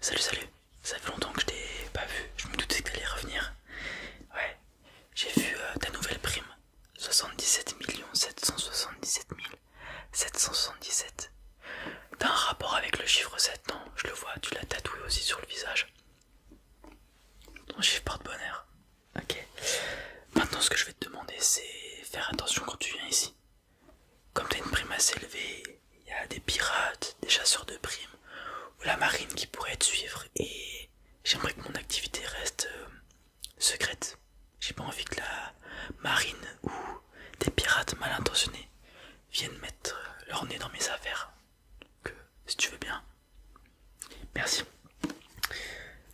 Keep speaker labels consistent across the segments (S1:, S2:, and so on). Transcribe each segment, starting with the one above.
S1: Salut, salut. Ça fait longtemps que je t'ai pas vu. Je me doutais que t'allais revenir. Ouais, j'ai vu ta nouvelle prime. 77 777 777. T'as un rapport avec le chiffre 7, non? Je le vois, tu l'as tatoué aussi sur le visage. Ton chiffre porte-bonheur. Ok. Maintenant, ce que je vais te demander, c'est faire attention quand tu viens ici. Comme t'as une prime assez élevée, il y a des pirates, des chasseurs de primes, ou la marine qui pourrait te suivre, et j'aimerais que mon activité reste secrète. J'ai pas envie que la marine ou des pirates mal intentionnés viennent mettre leur nez dans mes affaires. Que, si tu veux bien. Merci.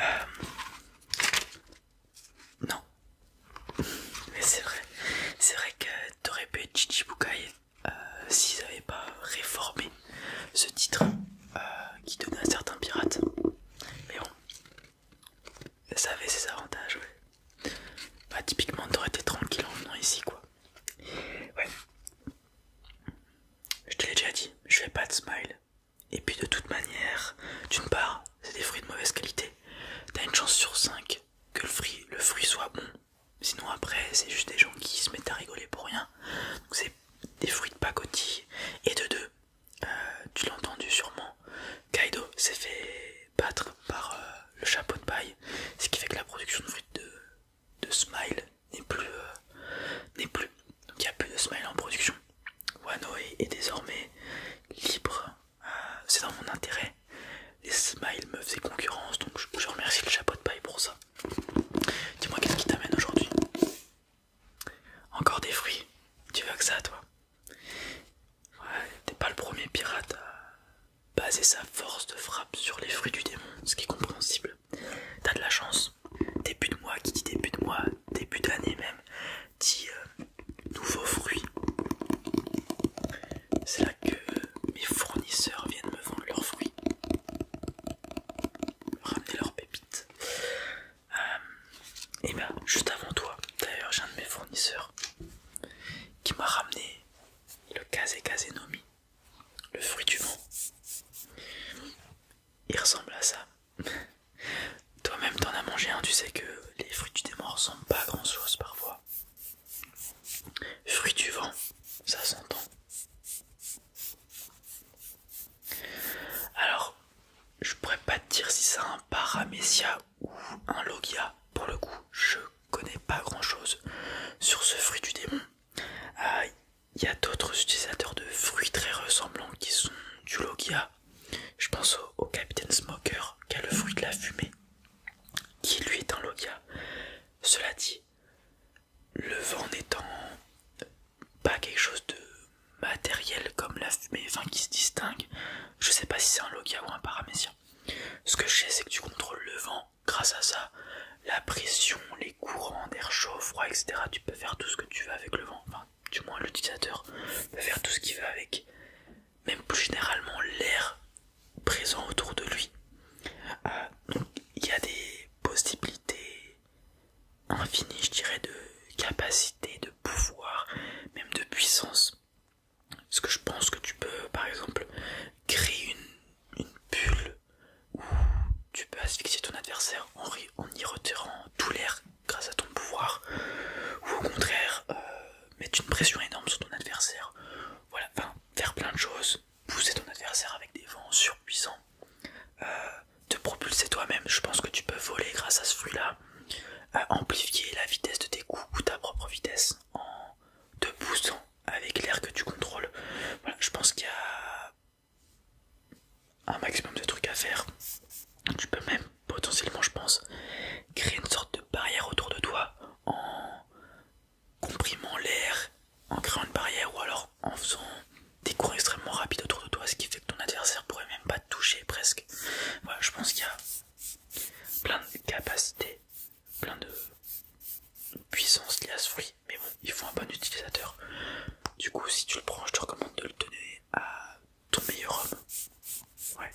S1: Euh, non. Mais c'est vrai que t'aurais pu être Chichibukai s'ils avaient pas réformé ce titre qui donnait à certains pirates. Mais bon, ça avait ses avantages, ouais. Bah typiquement t'aurais été tranquille en venant ici quoi. Ouais, je te l'ai déjà dit, je fais pas de smile. Et puis de toute manière, d'une part, c'est des fruits de mauvaise qualité. T'as une chance sur 5 que le fruit soit bon. Sinon après, c'est juste des gens qui se mettent à rigoler pour rien. Donc c'est des fruits de pacotille. Et de deux, tu l'as entendu sûrement, Kaido s'est fait battre par le chapeau de paille. Ce qui fait que la production de fruits de Smile n'est plus, donc il n'y a plus de Smile en production. Wano est désormais libre. C'est dans mon intérêt. Les Smiles me faisaient concurrence, donc je remercie le chapeau de paille pour ça. Dis-moi, qu'est-ce qui t'amène aujourd'hui? Encore des fruits? Tu veux que ça, toi? Ouais, t'es pas le premier pirate à baser sa force de frappe sur les fruits du démon, ce qui est compréhensible. T'as de la chance. Début de mois, qui dit début de mois, début d'année même, dit nouveaux fruits. C'est là que mes fournisseurs viennent me vendre leurs fruits, ramener leurs pépites. Et ben, juste avant toi, d'ailleurs, j'ai un de mes fournisseurs qui m'a ramené le Kaze Nomi, le fruit du vent. Il ressemble à ça. Toi-même t'en as mangé un, tu sais que les fruits du démon ressemblent pas à grand chose parfois. Fruits du vent, ça s'entend. Alors, je pourrais pas te dire si c'est un paramécia ou un logia. Pour le coup, je connais pas grand chose sur ce fruit du démon. Il y a d'autres utilisateurs de fruits très ressemblants qui sont du logia. Je pense au Capitaine Smoker qui a le fruit de la fumée, qui lui est un logia. Cela dit, le vent n'étant pas quelque chose de matériel comme la fumée, enfin qui se distingue, je sais pas si c'est un logia ou un paramécia. Ce que je sais, c'est que tu contrôles le vent. Grâce à ça, la pression, les courants d'air chaud, froid, etc. Tu peux faire tout ce que tu veux avec le vent. Enfin, du moins l'utilisateur peut faire tout ce qu'il veut avec. Même plus généralement l'air présent autour de lui. Donc il y a des possibilités infinies, je dirais, de capacité, de pouvoir, même de puissance. Parce que je pense que tu peux, par exemple, créer une bulle où tu peux asphyxier ton adversaire en y retirant tout l'air grâce à ton pouvoir, ou au contraire, mettre une pression énorme sur ton adversaire. Voilà, enfin, faire plein de choses, pousser ton adversaire avec des vents surpuissants, te propulser toi-même. Je pense que tu peux voler grâce à ce fruit-là, amplifier la vitesse de tes coups ou ta propre vitesse en te poussant avec l'air que tu contrôles. Voilà, je pense qu'il y a un maximum de trucs à faire. Tu peux même potentiellement, je pense, créer une sorte de barrière autour de toi en comprimant l'air, en créant une barrière, ou alors en faisant des courants extrêmement rapides autour de toi, ce qui fait que ton adversaire pourrait même pas te toucher presque. Voilà, je pense qu'il y a plein de capacités, plein de puissance liée à ce fruit, mais bon, il faut un bon utilisateur. Du coup, si tu le prends, je te recommande de le donner à ton meilleur homme. Ouais.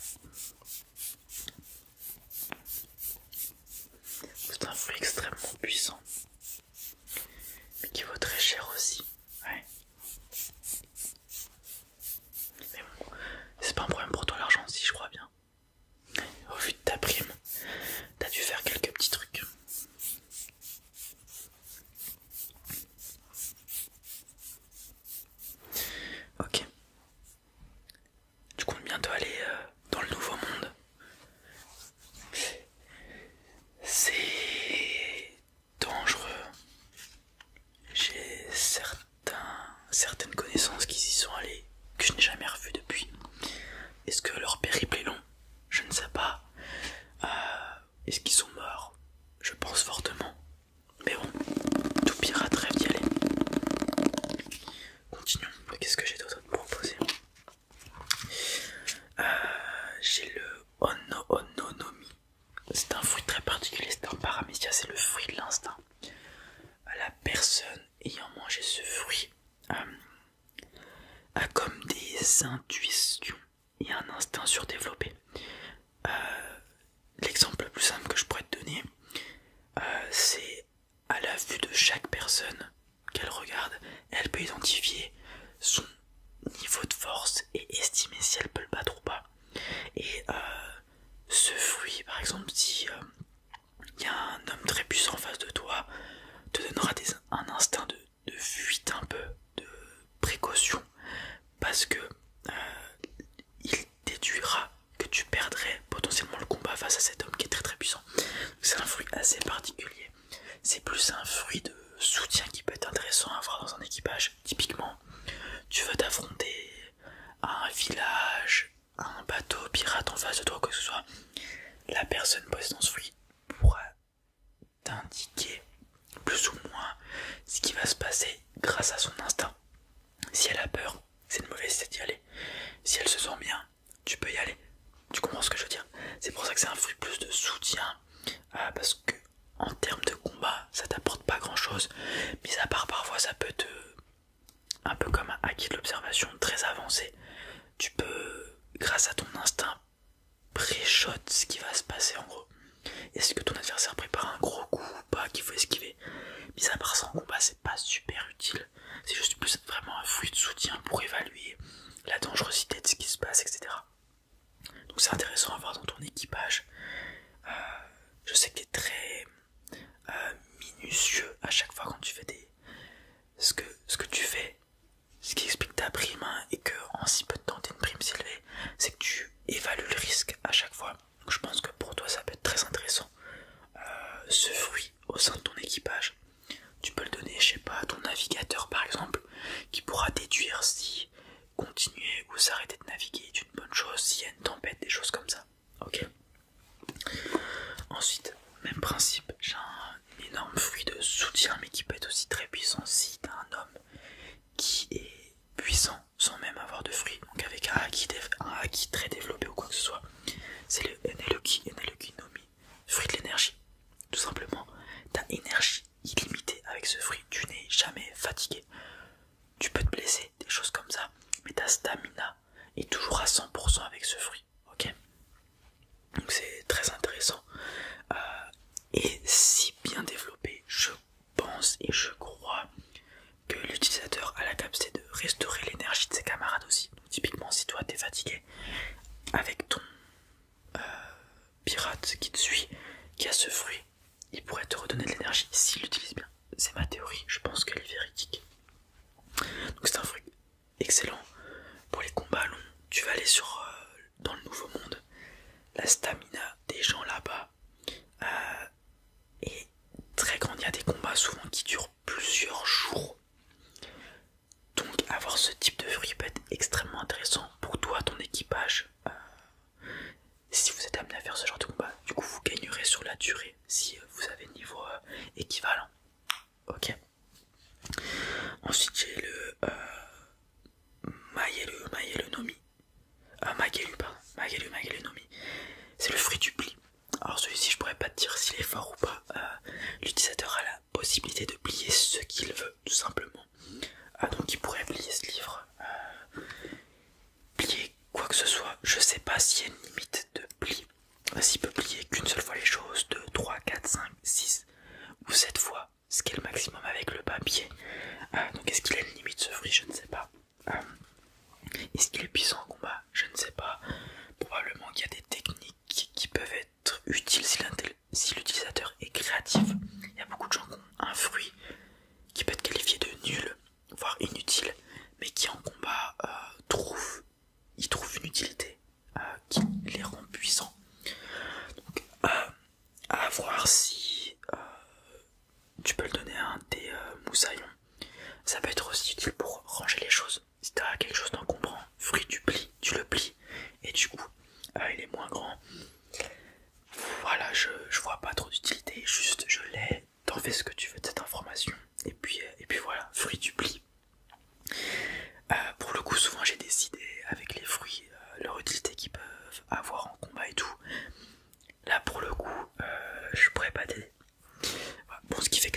S1: C'est un fruit extrêmement puissant, mais qui vaut très cher aussi. Ouais. Mais bon, c'est pas un problème pour toi l'argent, si je crois bien. Au vu de ta prime, Est-ce qu'ils sont morts? Je pense fortement. Mais bon, tout pirate rêve d'y aller. Continuons. Qu'est-ce que j'ai d'autre à te proposer? J'ai le Ononomi. C'est un fruit très particulier, c'est un paramécia, c'est le fruit de l'instinct. La personne ayant mangé ce fruit a comme des intuitions et un instinct surdéveloppé. L'exemple le plus simple que je pourrais te donner, c'est à la vue de chaque personne qu'elle regarde, elle peut identifier son niveau de force et estimer si elle peut le battre ou pas. Et ce fruit, par exemple, si il y a un homme très puissant en face de toi, te donnera un instinct de fuite, un peu de précaution, parce que il déduira que tu perdrais potentiellement le combat face à cet homme qui est très très puissant. C'est un fruit assez particulier. C'est plus un fruit de soutien qui peut être intéressant à avoir dans un équipage. Typiquement, tu veux t'affronter à un village, à un bateau pirate en face de toi, quoi que ce soit. La personne possédant ce fruit pourra t'indiquer plus ou moins ce qui va se passer grâce à son instinct. Si elle a peur, c'est une mauvaise idée d'y aller. Si elle se sent bien, tu peux y aller. Tu comprends ce que je veux dire? C'est pour ça que c'est un fruit plus de soutien, parce que en termes de combat, ça t'apporte pas grand chose. Mais à part parfois, ça peut te, un peu comme un acquis de l'observation très avancé, tu peux, grâce à ton instinct, pré-shot ce qui va se passer en gros. Est-ce que ton adversaire prépare un gros coup ou pas qu'il faut esquiver? Mais à part ça en combat, c'est pas super utile. C'est juste plus vraiment un fruit de soutien pour évaluer la dangerosité de ce qui se passe, etc. Donc c'est intéressant à avoir dans ton équipage. Je sais que tu es très minutieux à chaque fois quand tu fais ce que tu fais, ce qui explique ta prime, hein, et que en si peu de temps t'as une prime si élevée, c'est que tu évalues le risque à chaque fois. Donc je pense que pour toi ça peut être très intéressant. Ce fruit au sein de ton équipage, tu peux le donner, je sais pas, à ton navigateur par exemple, qui pourra déduire si continuer ou s'arrêter de naviguer est une bonne chose, s'il y a une tempête, des choses comme ça. Ok. Ensuite, même principe, j'ai un énorme fruit de soutien, mais qui peut être aussi très puissant si t'as un homme qui est puissant sans même avoir de fruits, donc avec un acquis très développé ou quoi que ce soit. C'est le Eneloki Nomi, fruit de l'énergie. Tout simplement, t'as énergie illimitée avec ce fruit, tu n'es jamais fatigué. Tu peux te blesser, des choses comme ça, mais ta stamina est toujours à 100% avec ce fruit, ok? Donc c'est très intéressant. Et si bien développé, je pense et je crois que l'utilisateur a la capacité de restaurer l'énergie de ses camarades aussi. Donc typiquement, si toi t'es fatigué, avec ton pirate qui te suit, qui a ce fruit, il pourrait te redonner de l'énergie s'il l'utilise bien. C'est ma théorie, je pense qu'elle est véridique. Donc c'est un fruit excellent pour les combats longs. Tu vas aller dans le nouveau monde. La stamina des gens là-bas est très grande. Il y a des combats souvent qui durent plusieurs jours. Donc avoir ce type de fruit peut être extrêmement intéressant pour toi, ton équipage. Si vous êtes amené à faire ce genre de combat, du coup vous gagnerez sur la durée si vous avez le niveau équivalent. Ok. Ensuite j'ai le Magelu Nomi. Magelu Nomi. C'est le fruit du pli. Alors celui-ci je pourrais pas te dire s'il est fort ou pas. L'utilisateur a la possibilité de plier ce qu'il veut, tout simplement. Donc il pourrait plier ce livre, plier quoi que ce soit. Je sais pas s'il y a une limite de pli. S'il peut plier qu'une seule fois les choses, 2, 3, 4, 5, 6 ou 7 fois, ce qui est le maximum avec le papier. Donc est-ce qu'il a une limite ce fruit? Je ne sais pas. Est-ce qu'il est puissant en combat? Je ne sais pas. Probablement qu'il y a des techniques qui peuvent être utiles si l'utilisateur est créatif. Il y a beaucoup de gens qui ont un fruit qui peut être qualifié de nul, voire inutile, mais qui en combat trouvent une utilité qui les rend puissants.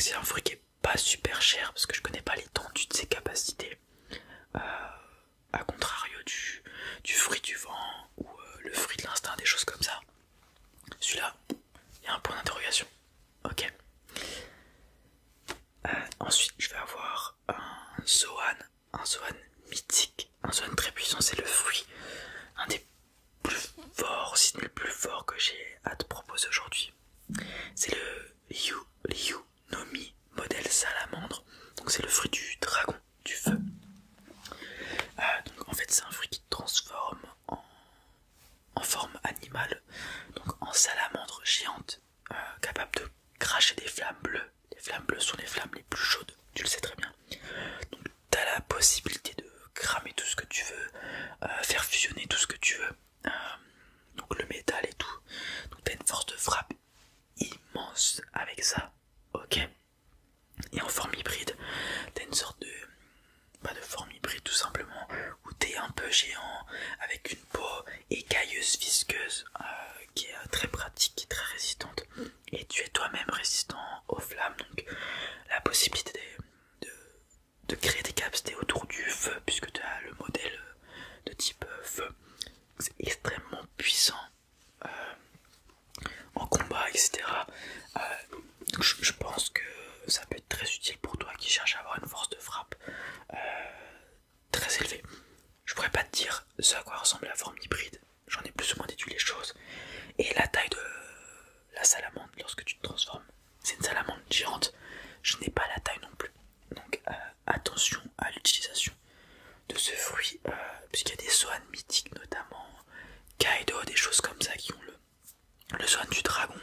S1: c'est un fruit qui est pas super cher parce que je connais pas l'étendue de ses capacités. À contrario du fruit du vent ou le fruit de l'instinct, des choses comme ça. Celui-là, il y a un point d'interrogation. Ok. Ensuite, je vais avoir un Zoan mythique, un Zoan très puissant. C'est le fruit, un des plus forts, si ce n'est le plus fort que j'ai à te proposer aujourd'hui. C'est le Liu Nomi modèle salamandre. Donc c'est le fruit du dragon, du feu. Donc en fait c'est un fruit qui te transforme en forme animale, donc en salamandre géante, capable de cracher des flammes bleues. Les flammes bleues sont les flammes les plus chaudes, tu le sais très bien. Donc tu as la possibilité de cramer tout ce que tu veux, faire fusionner tout ce que tu veux, donc le métal et tout. Donc tu as une force de frappe immense avec ça, ok. Et en forme hybride, tu as une sorte de forme hybride tout simplement, où tu es un peu géant, avec une peau écailleuse, visqueuse, qui est très pratique, très résistante, et tu es toi-même résistant aux flammes, donc la possibilité de créer des capacités autour du feu, puisque tu as le modèle de type feu, c'est extrêmement puissant en combat, etc. Donc je pense que ça peut être très utile pour toi qui cherche à avoir une force de frappe très élevée. Je pourrais pas te dire ce à quoi ressemble la forme hybride, j'en ai plus ou moins déduit les choses. Et la taille de la salamandre lorsque tu te transformes, c'est une salamandre géante, je n'ai pas la taille non plus. Donc attention à l'utilisation de ce fruit, puisqu'il y a des Zoan mythiques notamment, Kaido, des choses comme ça qui ont le Zoan du dragon,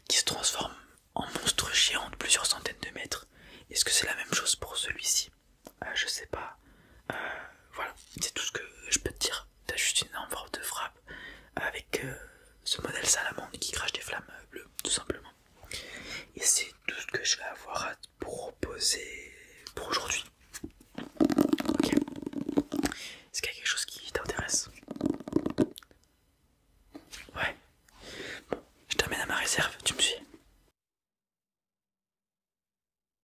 S1: qui se transforme en monstre géant de plusieurs centaines de mètres. Est-ce que c'est la même chose pour celui-ci? Je sais pas. Voilà, c'est tout ce que je peux te dire. T'as juste une énorme force de frappe avec ce modèle salamandre qui crache des flammes bleues, tout simplement. Et c'est tout ce que je vais avoir à te proposer pour aujourd'hui. Ok. Est-ce qu'il y a quelque chose qui t'intéresse? Ouais. Bon, je t'amène à ma réserve, tu me suis?